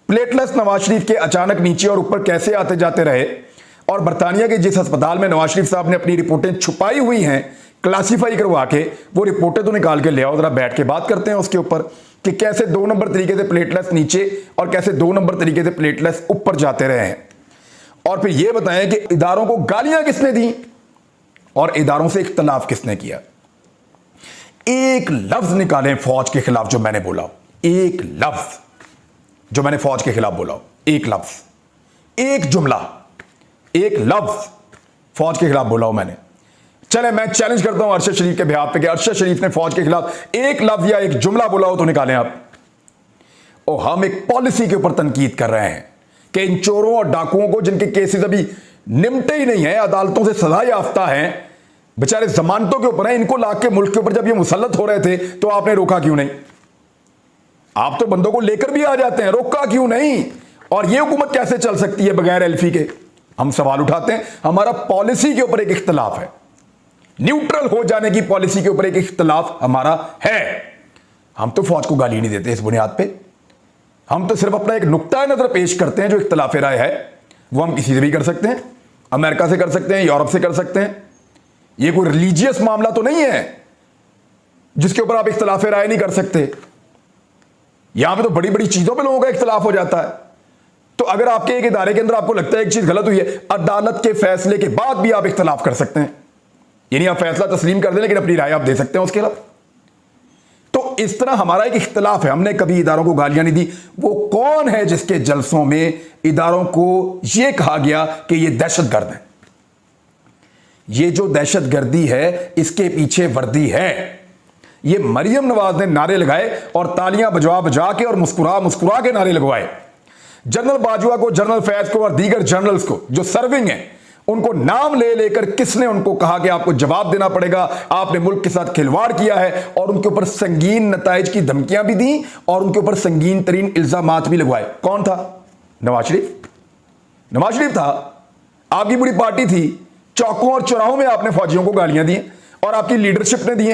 Platelets Nawaz Sharif के अचानक नीचे और ऊपर कैसे आते जाते रहे, और बरतानिया के जिस अस्पताल में नवाज शरीफ साहब ने अपनी रिपोर्टें छुपाई हुई हैं क्लासिफाई करवा के, वो रिपोर्टें तो निकाल के ले आओ, जरा बैठ के बात करते हैं उसके ऊपर कि कैसे 2 नंबर तरीके से प्लेटलेट्स नीचे और कैसे 2 नंबर तरीके से प्लेटलेट्स ऊपर जाते रहे हैं। और फिर यह बताएं कि इदारों को गालियां किसने दी और इदारों से इख्तलाफ किसने किया। एक लफ्ज निकालें फौज के खिलाफ जो मैंने बोला, एक लफ्ज जो मैंने फौज के खिलाफ बोला, एक लफ्ज, एक जुमला, एक लफ्ज फौज के खिलाफ बोला हूं मैंने। चले मैं चैलेंज करता हूं अरशद शरीफ के बिहाफ पे कि अरशद शरीफ ने फौज के खिलाफ एक लफ्ज या एक जुमला बोला हो तो निकालें आप। और हम एक पॉलिसी के ऊपर तनकीद कर रहे हैं कि इन चोरों और डाकुओं को, जिनके केसेस अभी निपटे ही नहीं है, अदालतों से सजा याफ्ता हैं, बेचारे जमानतों के ऊपर हैं, इनको लाख के मुल्क के ऊपर जब ये मुसल्लत हो रहे थे तो आपने रोका क्यों नहीं? आप तो बंदों को लेकर भी आ जाते हैं, रोका क्यों नहीं? और ये हुकूमत कैसे चल सकती है बगैर एल्फी के? हम सवाल उठाते हैं। हमारा पॉलिसी के ऊपर एक इख्तलाफ है, न्यूट्रल हो जाने की पॉलिसी के ऊपर एक इख्तलाफ हमारा है। हम तो फौज को गाली नहीं देते इस बुनियाद पे, हम तो सिर्फ अपना एक नुक्ता नजर पेश करते हैं। जो इख्तलाफ राय है वो हम किसी से भी कर सकते हैं, अमेरिका से कर सकते हैं, यूरोप से कर सकते हैं। ये कोई रिलीजियस मामला तो नहीं है जिसके ऊपर आप इख्तलाफ राय नहीं कर सकते। यहां पे तो बड़ी बड़ी चीजों पे लोगों का इख्तलाफ हो जाता है। तो अगर आपके एक इदारे के अंदर आपको लगता है एक चीज गलत हुई है, अदालत के फैसले के बाद भी आप इख्तलाफ कर सकते हैं, यानी आप फैसला तस्लीम कर दें लेकिन अपनी राय आप दे सकते हैं उसके खिलाफ। तो इस तरह हमारा एक इख्तलाफ है। हमने कभी इदारों को गालियां नहीं दी। वो कौन है जिसके जलसों में इदारों को यह कहा गया कि ये दहशतगर्द है? ये जो दहशतगर्दी है इसके पीछे वर्दी है। ये मरियम नवाज ने नारे लगाए और तालियां बजा बजा के और मुस्कुरा मुस्कुरा के नारे लगवाए। जनरल बाजवा को, जनरल फैज को और दीगर जनरल्स को जो सर्विंग है, उनको नाम ले लेकर किसने उनको कहा कि आपको जवाब देना पड़ेगा, आपने मुल्क के साथ खिलवाड़ किया है, और उनके ऊपर संगीन नताइज की धमकियां भी दी और उनके ऊपर संगीन तरीन इल्जामात भी लगवाए। कौन था? नवाज शरीफ। नवाज शरीफ था। आपकी पूरी पार्टी थी। चौकों और चौराहों में आपने फौजियों को गालियां दी और आपकी लीडरशिप ने दी।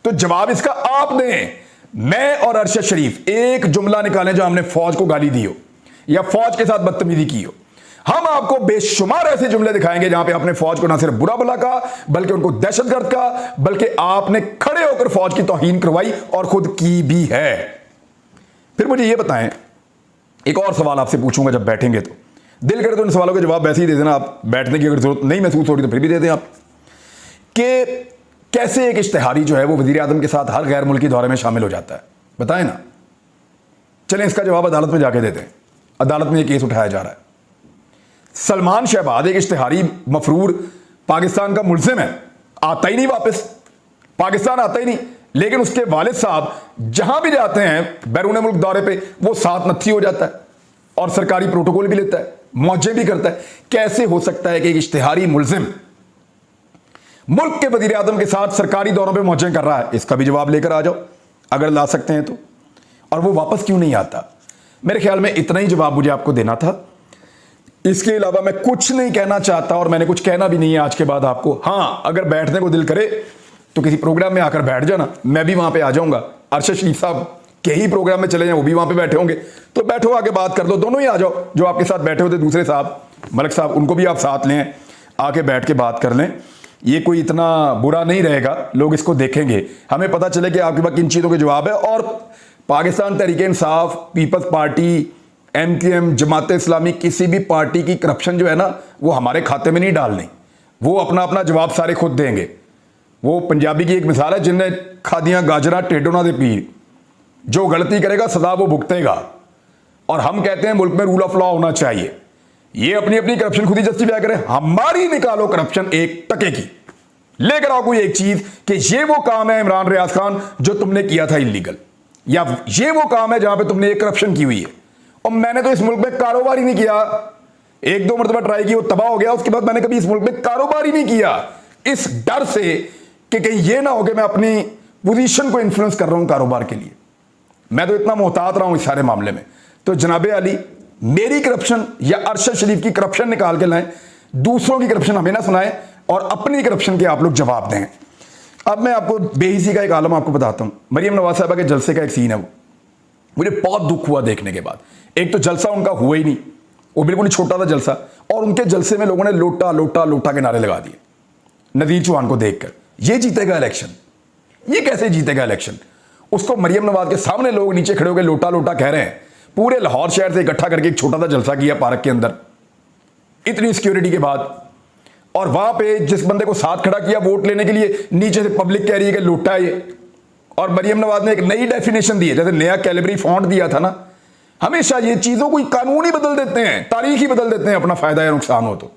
तो जवाब इसका आप दें। मैं और अरशद शरीफ एक जुमला निकालें जो हमने फौज को गाली दी हो या फौज के साथ बदतमीजी की हो। हम आपको बेशुमार ऐसे जुमले दिखाएंगे जहां पे आपने फौज को ना सिर्फ बुरा भला कहा बल्कि उनको दहशतगर्द कहा, बल्कि आपने खड़े होकर फौज की तौहीन करवाई और खुद की भी है। फिर मुझे यह बताएं, एक और सवाल आपसे पूछूंगा जब बैठेंगे तो, दिल करे तो इन सवालों के जवाब वैसे ही दे देना आप, बैठने की अगर जरूरत नहीं महसूस हो रही तो फिर भी दे दें आप, कि कैसे एक इश्तिहारी जो है वो वजीर आजम के साथ हर गैर मुल्की दौरे में शामिल हो जाता है? बताएं ना। चलें इसका जवाब अदालत में जाके देते हैं। अदालत में यह केस उठाया जा रहा है। सलमान शहबाज एक इश्तिहारी मफरूर पाकिस्तान का मुल्जिम है, आता ही नहीं वापस, पाकिस्तान आता ही नहीं, लेकिन उसके वालिद साहब जहां भी जाते हैं बैरून मुल्क दौरे पे वो साथ नत्थी हो जाता है और सरकारी प्रोटोकॉल भी लेता है, मौजें भी करता है। कैसे हो सकता है कि एक इश्तिहारी मुल्जिम मुल्क के वजीर आजम के साथ सरकारी दौरों पे मौजें कर रहा है? इसका भी जवाब लेकर आ जाओ अगर ला सकते हैं तो। और वो वापस क्यों नहीं आता? मेरे ख्याल में इतना ही जवाब मुझे आपको देना था। इसके अलावा मैं कुछ नहीं कहना चाहता और मैंने कुछ कहना भी नहीं है आज के बाद आपको। हां, अगर बैठने को दिल करे तो किसी प्रोग्राम में आकर बैठ जाना, मैं भी वहां पे आ जाऊंगा। अरशद शरीफ साहब के ही प्रोग्राम में चले जाए, वो भी वहां पे बैठे होंगे, तो बैठो आके बात कर लो। दोनों ही आ जाओ, जो आपके साथ बैठे होते दूसरे साहब मलिक साहब, उनको भी आप साथ लें, आके बैठ के बात कर लें। ये कोई इतना बुरा नहीं रहेगा, लोग इसको देखेंगे, हमें पता चले कि आपके पास किन चीज़ों के जवाब है। और Pakistan Tehreek Insaf, peoples party, MQM, Jamaat Islami, किसी भी पार्टी की करप्शन जो है ना वो हमारे खाते में नहीं डालनी। वो अपना अपना जवाब सारे खुद देंगे। वो पंजाबी की एक मिसाल है, जिनने खादियां गाजरा टेढ़ों ना दे पीर, जो गलती करेगा सदा वो भुगतेगा। और हम कहते हैं मुल्क में रूल ऑफ लॉ होना चाहिए। ये अपनी अपनी करप्शन खुद ही जस्टिफाई करें, हमारी निकालो करप्शन एक टके की, लेकर आओ कोई एक चीज कि ये वो काम है इमरान रियाज खान जो तुमने किया था इलीगल, या ये वो काम है जहां पे तुमने एक करप्शन की हुई है। और मैंने तो इस मुल्क में कारोबार ही नहीं किया, 1-2 मरतबा ट्राई की, वो तबाह हो गया, उसके बाद मैंने कभी इस मुल्क में कारोबार ही नहीं किया, इस डर से कि कहीं ये ना हो कि मैं अपनी पोजीशन को इन्फ्लुएंस कर रहा हूं कारोबार के लिए। मैं तो इतना मोहतात रहा हूं इस सारे मामले में। तो जनाबे अली, मेरी करप्शन या अरशद शरीफ की करप्शन निकाल के लाएं, दूसरों की करप्शन हमें ना सुनाएं और अपनी करप्शन के आप लोग जवाब दें। अब मैं आपको बेहिसी का एक आलम आपको बताता हूं। मरियम नवाज साहबा के जलसे का एक सीन है, मुझे बहुत दुख हुआ देखने के बाद। एक तो जलसा उनका हुआ ही नहीं, वो बिल्कुल ही छोटा था जलसा, और उनके जलसे में लोगों ने लोटा लोटा लोटा के नारे लगा दिए नदीर चौहान को देखकर। ये जीतेगा इलेक्शन, ये कैसे जीतेगा इलेक्शन? उसको मरियम नवाज के सामने लोग नीचे खड़े होकर लोटा लोटा कह रहे हैं। पूरे लाहौर शहर से इकट्ठा करके एक छोटा सा जलसा किया पार्क के अंदर, इतनी सिक्योरिटी के बाद, और वहां पे जिस बंदे को साथ खड़ा किया वोट लेने के लिए, नीचे से पब्लिक कह रही है कि लोटा है ये। और मरियम नवाज ने एक नई डेफिनेशन दी है, जैसे नया कैलिबरी फॉन्ट दिया था ना। हमेशा ये चीजों को कानून ही बदल देते हैं, तारीख ही बदल देते हैं, अपना फायदा या नुकसान हो तो।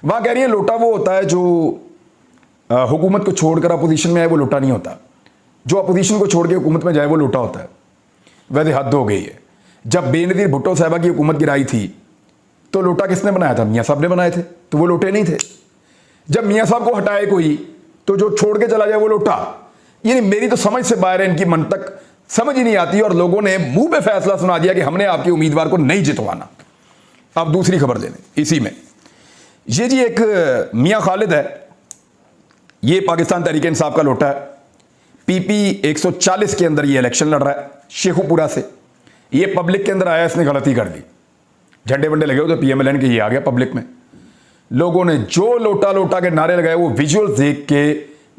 वहां कह रही है लोटा वो होता है जो हुकूमत को छोड़कर अपोजिशन में आए, वो लोटा नहीं होता। जो अपोजिशन को छोड़ के हुकूमत में जाए वो लोटा होता है। वैसे हद हो गई है। जब बेनजीर भुट्टो साहबा की हुकूमत गिराई थी तो लोटा किसने बनाया था? मियाँ साहब ने बनाए थे, तो वो लोटे नहीं थे। जब मियाँ साहब को हटाए कोई तो जो छोड़ के चला जाए वो लोटा। यानी मेरी तो समझ से बाहर है, इनकी मंतक समझ ही नहीं आती, और लोगों ने मुंह पे फैसला सुना दिया कि हमने आपके उम्मीदवार को नहीं जितवाना। अब दूसरी खबर देने इसी में, ये जी एक मियाँ खालिद है, ये पाकिस्तान तहरीक इंसाफ का लोटा है। पीपी 140 के अंदर ये इलेक्शन लड़ रहा है शेखुपुरा से। ये पब्लिक के अंदर आया, इसने गलती कर दी, झंडे वंडे लगे हुए थे PMLN के, ये आ गया पब्लिक में। लोगों ने जो लोटा लोटा के नारे लगाए वो विजुअल देख के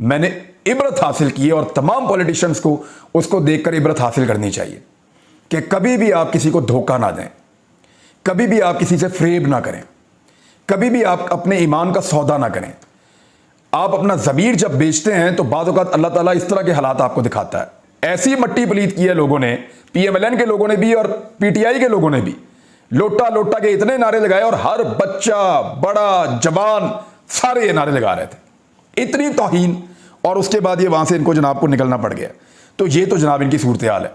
मैंने इबरत हासिल की है, और तमाम पॉलिटिशियंस को उसको देखकर इबरत हासिल करनी चाहिए कि कभी भी आप किसी को धोखा ना दें, कभी भी आप किसी से फ्रेब ना करें, कभी भी आप अपने ईमान का सौदा ना करें। आप अपना ज़मीर जब बेचते हैं तो बाद औक़ात अल्लाह ताला इस तरह के हालात आपको दिखाता है। ऐसी मट्टी पलीत की है लोगों ने, PMLN के लोगों ने भी और PTI के लोगों ने भी, लोटा लोटा के इतने नारे लगाए, और हर बच्चा बड़ा जवान सारे ये नारे लगा रहे थे, इतनी तौहीन। और उसके बाद ये वहां से इनको जनाब को निकलना पड़ गया। तो ये तो जनाब इनकी सूरत हाल है।